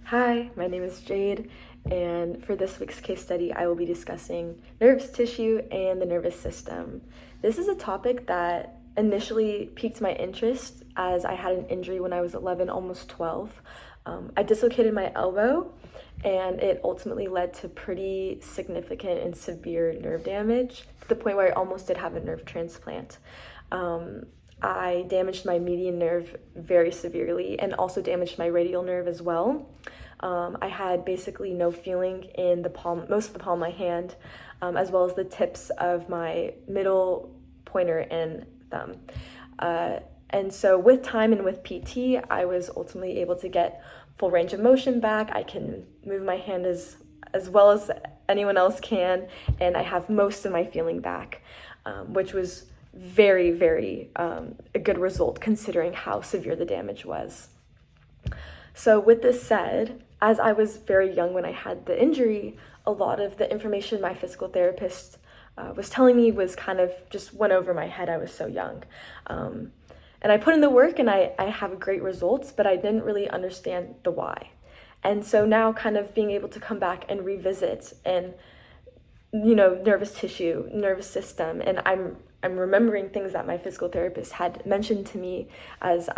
Hi, my name is Jade, and for this week's case study, I will be discussing nervous tissue and the nervous system. This is a topic that initially piqued my interest as I had an injury when I was 11, almost 12. I dislocated my elbow, and it ultimately led to pretty significant and severe nerve damage to the point where I almost did have a nerve transplant. I damaged my median nerve very severely and also damaged my radial nerve as well. I had basically no feeling in the palm, most of the palm of my hand, as well as the tips of my middle pointer and thumb. And so with time and with PT, I was ultimately able to get full range of motion back. I can move my hand as well as anyone else can, and I have most of my feeling back, which was very, very a good result considering how severe the damage was. So with this said, as I was very young when I had the injury, a lot of the information my physical therapist was telling me was kind of just went over my head. I was so young. And I put in the work and I have great results, but I didn't really understand the why. And so now kind of being able to come back and revisit and, nervous tissue, nervous system, and I'm remembering things that my physical therapist had mentioned to me as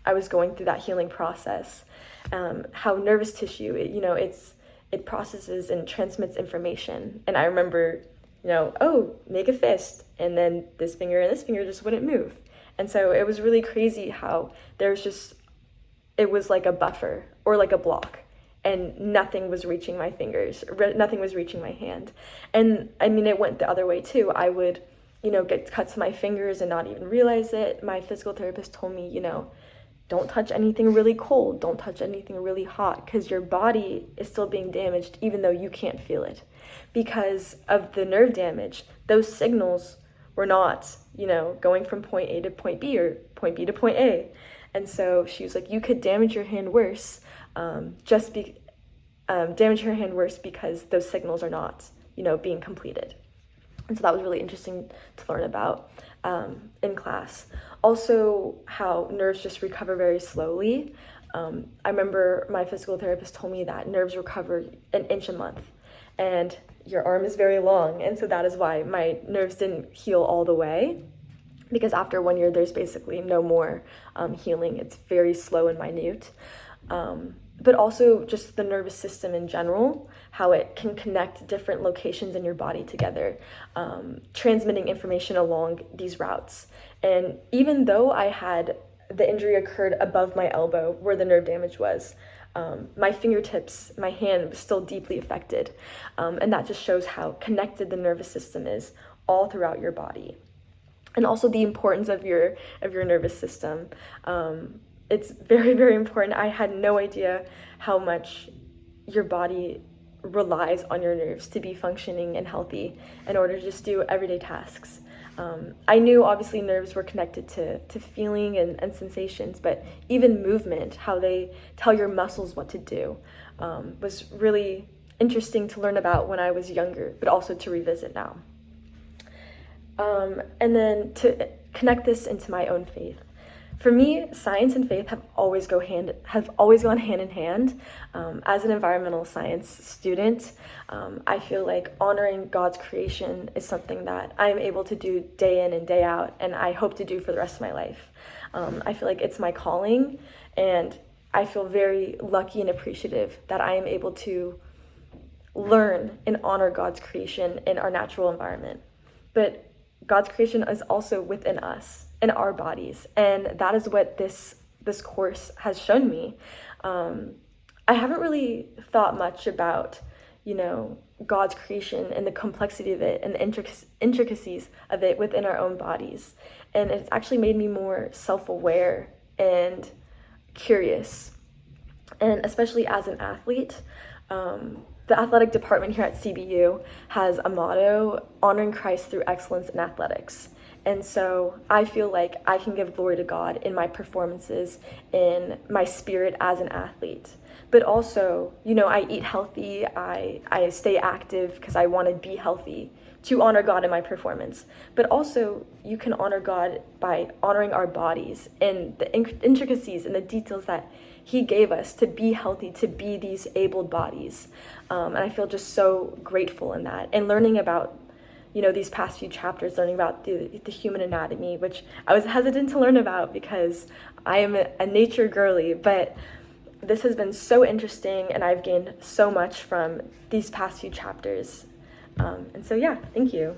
I was going through that healing process. How nervous tissue, it processes and transmits information. And I remember, make a fist, and then this finger and this finger just wouldn't move. And so it was really crazy how it was like a buffer or like a block, and nothing was reaching my fingers, nothing was reaching my hand. And I mean, it went the other way too. I would, get cuts to my fingers and not even realize it. My physical therapist told me, don't touch anything really cold, don't touch anything really hot, because your body is still being damaged even though you can't feel it. Because of the nerve damage, those signals were not, going from point A to point B or point B to point A. And so she was like, you could damage your hand worse, damage your hand worse because those signals are not, being completed. And so that was really interesting to learn about in class. Also, how nerves just recover very slowly. I remember my physical therapist told me that nerves recover an inch a month, and your arm is very long, and so that is why my nerves didn't heal all the way, because after 1 year there's basically no more healing. It's very slow and minute. But also just the nervous system in general, how it can connect different locations in your body together, transmitting information along these routes. And even though the injury occurred above my elbow where the nerve damage was, my fingertips, my hand was still deeply affected. And that just shows how connected the nervous system is all throughout your body. And also the importance of your nervous system. It's very, very important. I had no idea how much your body relies on your nerves to be functioning and healthy in order to just do everyday tasks. I knew obviously nerves were connected to feeling and sensations, but even movement, how they tell your muscles what to do, was really interesting to learn about when I was younger, but also to revisit now. And then to connect this into my own faith. For me, science and faith have always gone hand in hand. As an environmental science student, I feel like honoring God's creation is something that I'm able to do day in and day out, and I hope to do for the rest of my life. I feel like it's my calling, and I feel very lucky and appreciative that I am able to learn and honor God's creation in our natural environment. But God's creation is also within us, in our bodies, and that is what this course has shown me. I haven't really thought much about, God's creation and the complexity of it and the intricacies of it within our own bodies, and it's actually made me more self-aware and curious. And especially as an athlete, the athletic department here at CBU has a motto, honoring Christ through excellence in athletics. And so I feel like I can give glory to God in my performances, in my spirit as an athlete. But also, I eat healthy, I stay active because I want to be healthy to honor God in my performance. But also, you can honor God by honoring our bodies and the intricacies and the details that He gave us to be healthy, to be these abled bodies. And I feel just so grateful in that. And learning about, these past few chapters, learning about the human anatomy, which I was hesitant to learn about because I am a nature girly, but this has been so interesting, and I've gained so much from these past few chapters. And so, yeah, thank you.